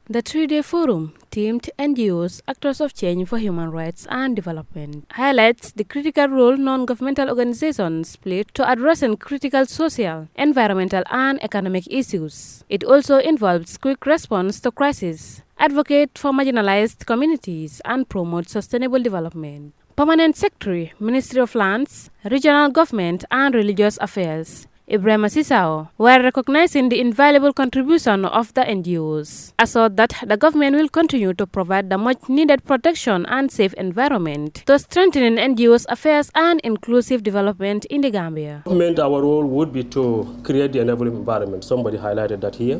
The three-day forum, themed NGOs, Actors of Change for Human Rights and Development, highlights the critical role non-governmental organizations play to addressing critical social, environmental and economic issues. It also involves quick response to crises, advocate for marginalized communities and promote sustainable development. Permanent Secretary, Ministry of Lands, Regional Government and Religious Affairs, Ibrahim Sisao, while recognizing the invaluable contribution of the NGOs, assured that the government will continue to provide the much-needed protection and safe environment to strengthening NGOs' affairs and inclusive development in the Gambia. Our role would be to create the enabling environment. Somebody highlighted that here.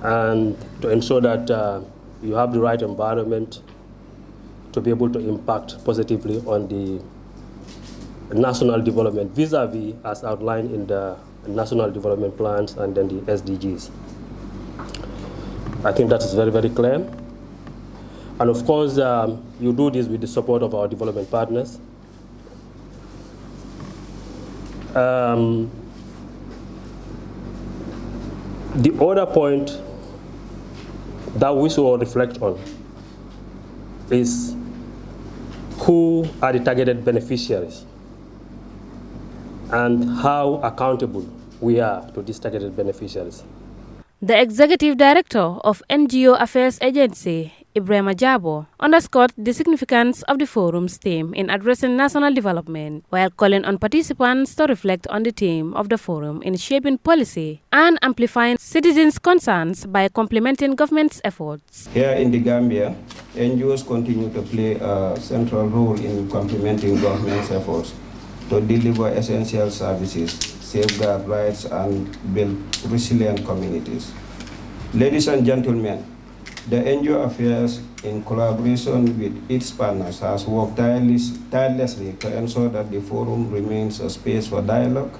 And to ensure that you have the right environment to be able to impact positively on the national development vis-a-vis as outlined in the national development plans and then the SDGs. I think that is very, very clear. And of course, you do this with the support of our development partners. The other point that we should reflect on is who are the targeted beneficiaries and how accountable we are to these targeted beneficiaries. The Executive Director of NGO Affairs Agency, Ibrahim Ajabo, underscored the significance of the forum's theme in addressing national development, while calling on participants to reflect on the theme of the forum in shaping policy and amplifying citizens' concerns by complementing government's efforts. Here in the Gambia, NGOs continue to play a central role in complementing government's efforts to deliver essential services, safeguard rights, and build resilient communities. Ladies and gentlemen, the NGO Affairs, in collaboration with its partners, has worked tirelessly to ensure that the forum remains a space for dialogue,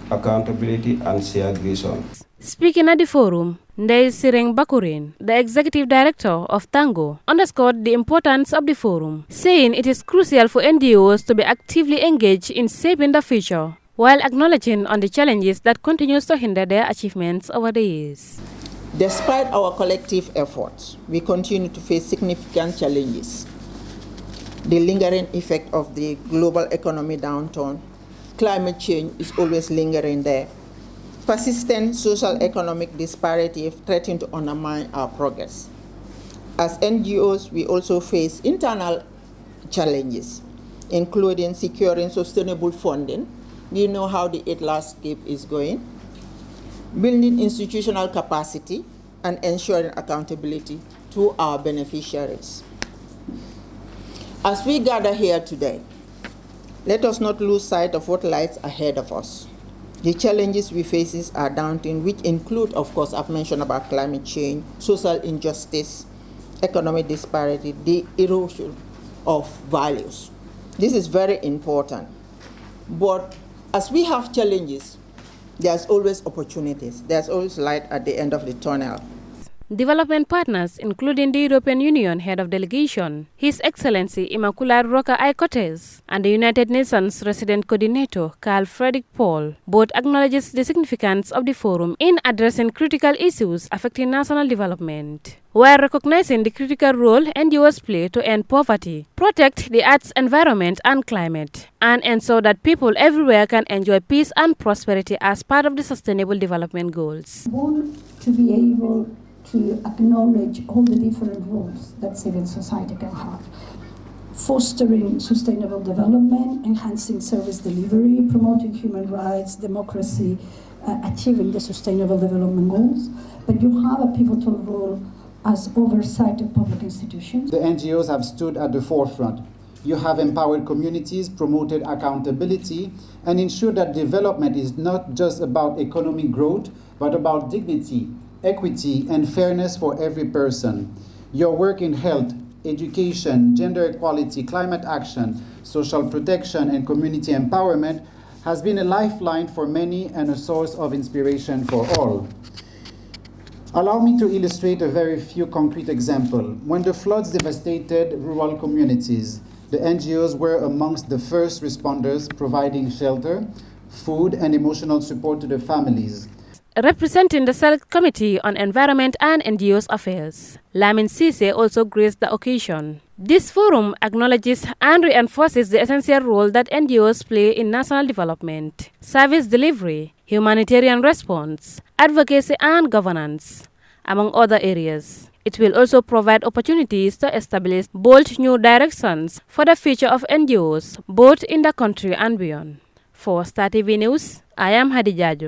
accountability, and shared vision. Speaking at the forum, Ndeye Sireng Bakurin, the Executive Director of Tango, underscored the importance of the forum, saying it is crucial for NGOs to be actively engaged in shaping the future, while acknowledging on the challenges that continues to hinder their achievements over the years. Despite our collective efforts, we continue to face significant challenges. The lingering effect of the global economic downturn, climate change is always lingering there. Persistent social economic disparity threaten to undermine our progress. As NGOs, we also face internal challenges, including securing sustainable funding. You know how the aid landscape is going, building institutional capacity, and ensuring accountability to our beneficiaries. As we gather here today, let us not lose sight of what lies ahead of us. The challenges we face are daunting, which include, of course, I've mentioned about climate change, social injustice, economic disparity, the erosion of values. This is very important. But as we have challenges, there's always opportunities. There's always light at the end of the tunnel. Development partners, including the European Union Head of Delegation, His Excellency Immaculada Roca I. Cortez, and the United Nations Resident Coordinator Carl Frederick Paul, both acknowledges the significance of the forum in addressing critical issues affecting national development, while recognizing the critical role NGOs play to end poverty, protect the Earth's environment and climate, and ensure that people everywhere can enjoy peace and prosperity as part of the Sustainable Development Goals. We want to be able to acknowledge all the different roles that civil society can have. Fostering sustainable development, enhancing service delivery, promoting human rights, democracy, achieving the Sustainable Development Goals. But you have a pivotal role as oversight of public institutions. The NGOs have stood at the forefront. You have empowered communities, promoted accountability, and ensured that development is not just about economic growth, but about dignity, equity, and fairness for every person. Your work in health, education, gender equality, climate action, social protection, and community empowerment has been a lifeline for many and a source of inspiration for all. Allow me to illustrate a very few concrete examples. When the floods devastated rural communities, the NGOs were amongst the first responders, providing shelter, food, and emotional support to the families. representing the Select Committee on Environment and NGOs Affairs. Lamin Cisse also graced the occasion. This forum acknowledges and reinforces the essential role that NGOs play in national development, service delivery, humanitarian response, advocacy and governance, among other areas. It will also provide opportunities to establish bold new directions for the future of NGOs, both in the country and beyond. For Star TV News, I am Hadi Jajo.